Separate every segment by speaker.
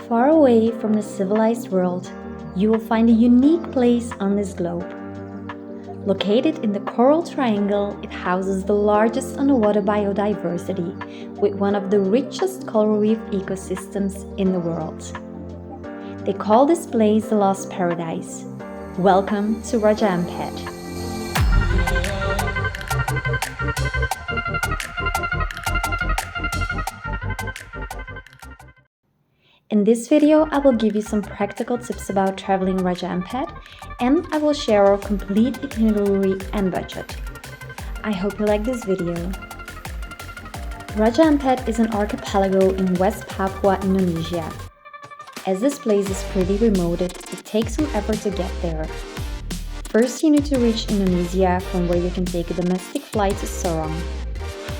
Speaker 1: Far away from the civilized world, you will find a unique place on this globe. Located in the Coral Triangle, it houses the largest underwater biodiversity with one of the richest coral reef ecosystems in the world. They call this place the Lost Paradise. Welcome to Raja Ampat. In this video, I will give you some practical tips about traveling Raja Ampat, and I will share our complete itinerary and budget. I hope you like this video. Raja Ampat is an archipelago in West Papua, Indonesia. As this place is pretty remote, it takes some effort to get there. First, you need to reach Indonesia, from where you can take a domestic flight to Sorong.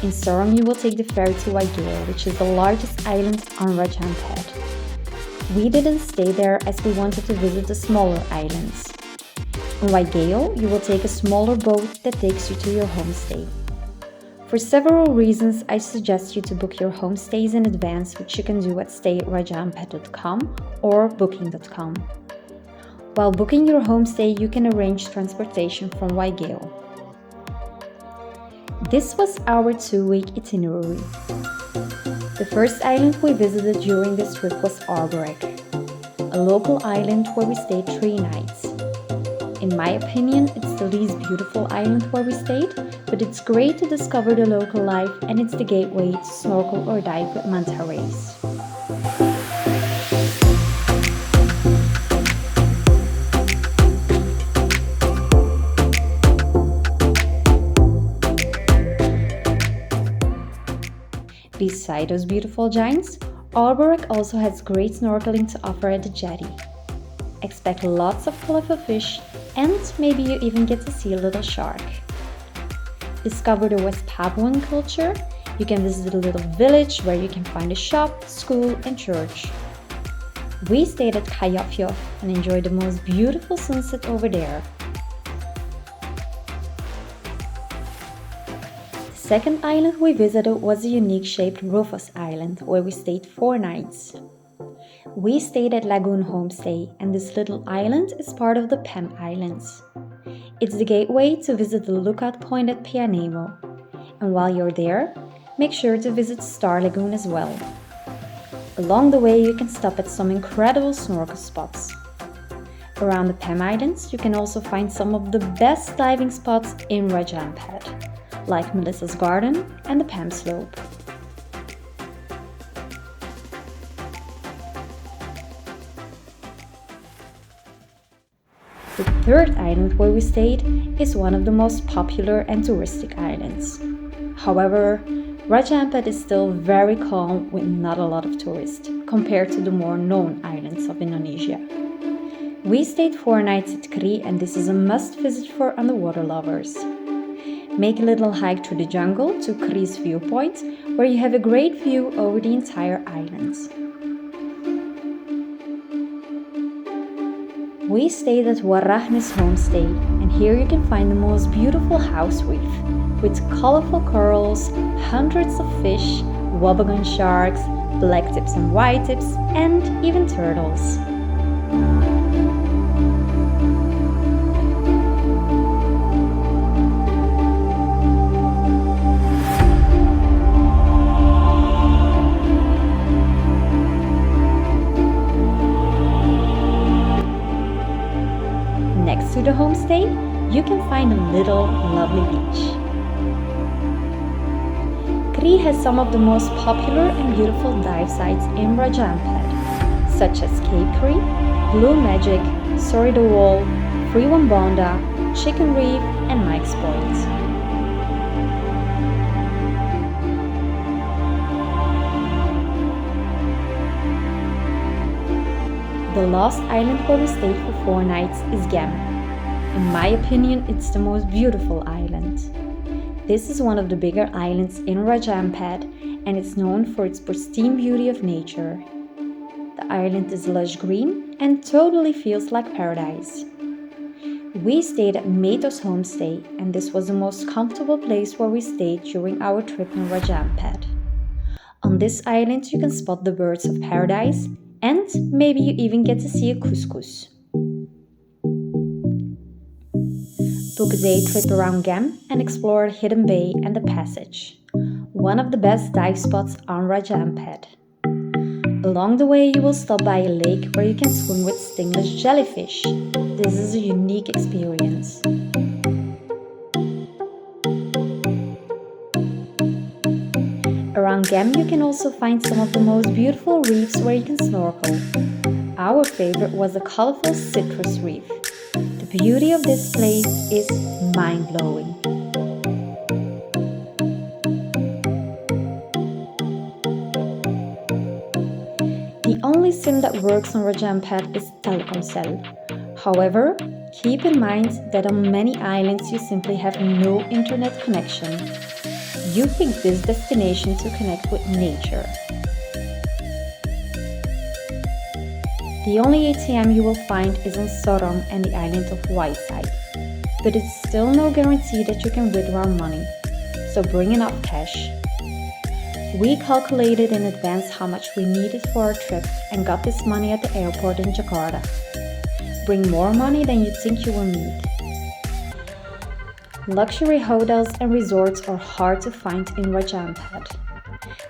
Speaker 1: In Sorong, you will take the ferry to Waigeo, which is the largest island on Raja Ampat. We didn't stay there as we wanted to visit the smaller islands. In Waigeo, you will take a smaller boat that takes you to your homestay. For several reasons, I suggest you to book your homestays in advance, which you can do at stay@rajaampat.com or booking.com. While booking your homestay, you can arrange transportation from Waigeo. This was our 2-week itinerary. The first island we visited during this trip was Arborek, a local island where we stayed 3 nights. In my opinion, it's the least beautiful island where we stayed, but it's great to discover the local life, and it's the gateway to snorkel or dive with manta rays. Beside those beautiful giants, Arborek also has great snorkeling to offer at the jetty. Expect lots of colorful fish, and maybe you even get to see a little shark. Discover the West Papuan culture. You can visit a little village where you can find a shop, school, and church. We stayed at Kayapyov and enjoyed the most beautiful sunset over there. The second island we visited was a unique-shaped Rufus Island, where we stayed 4 nights. We stayed at Lagoon Homestay, and this little island is part of the Pem Islands. It's the gateway to visit the lookout point at Pianemo. And while you're there, make sure to visit Star Lagoon as well. Along the way, you can stop at some incredible snorkel spots. Around the Pem Islands, you can also find some of the best diving spots in Raja Ampat, like Melissa's Garden and the Pem Slope. The third island where we stayed is one of the most popular and touristic islands. However, Raja Ampat is still very calm with not a lot of tourists compared to the more known islands of Indonesia. We stayed 4 nights at Kri, and this is a must visit for underwater lovers. Make a little hike through the jungle to Kri's viewpoint, where you have a great view over the entire island. We stayed at Warahnes Homestay, and here you can find the most beautiful house reef, with colorful corals, hundreds of fish, wobbegong sharks, black tips and white tips, and even turtles. Next to the homestay, you can find a little lovely beach. Kri has some of the most popular and beautiful dive sites in Raja Ampat, such as Cape Kri, Blue Magic, Sorry the Wall, Free Wambonda, Chicken Reef, and Mike's Point. The last island where we stayed for 4 nights is Gem. In my opinion, it's the most beautiful island. This is one of the bigger islands in Raja Ampat, and it's known for its pristine beauty of nature. The island is lush green and totally feels like paradise. We stayed at Meto's Homestay, and this was the most comfortable place where we stayed during our trip in Raja Ampat. On this island, you can spot the birds of paradise, And maybe you even get to see a couscous. Book a day trip around Gem and explore Hidden Bay and the Passage, one of the best dive spots on Raja Ampat. Along the way, you will stop by a lake where you can swim with stingless jellyfish. This is a unique experience. Around Gem, you can also find some of the most beautiful reefs where you can snorkel. Our favorite was the colorful citrus reef. The beauty of this place is mind-blowing. The only SIM that works on Raja Ampat is Telkomsel. However, keep in mind that on many islands you simply have no internet connection. You pick this destination to connect with nature. The only ATM you will find is in Sorong and the island of Whiteside, but it's still no guarantee that you can withdraw money, so bring enough cash. We calculated in advance how much we needed for our trip and got this money at the airport in Jakarta. Bring more money than you think you will need. Luxury hotels and resorts are hard to find in Raja Ampat.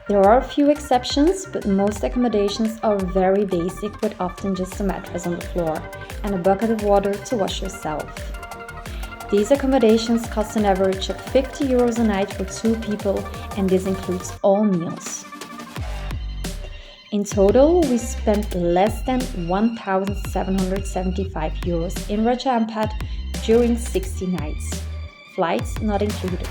Speaker 1: There are a few exceptions, but most accommodations are very basic with often just a mattress on the floor and a bucket of water to wash yourself. These accommodations cost an average of 50 euros a night for 2 people, and this includes all meals. In total, we spent less than 1,775 euros in Raja Ampat during 60 nights, flights not included.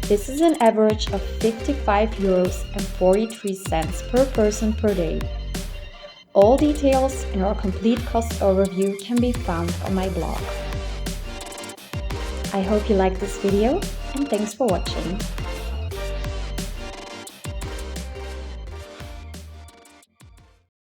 Speaker 1: This is an average of 55 euros and 43 cents per person per day. All details and our complete cost overview can be found on my blog. I hope you liked this video and thanks for watching.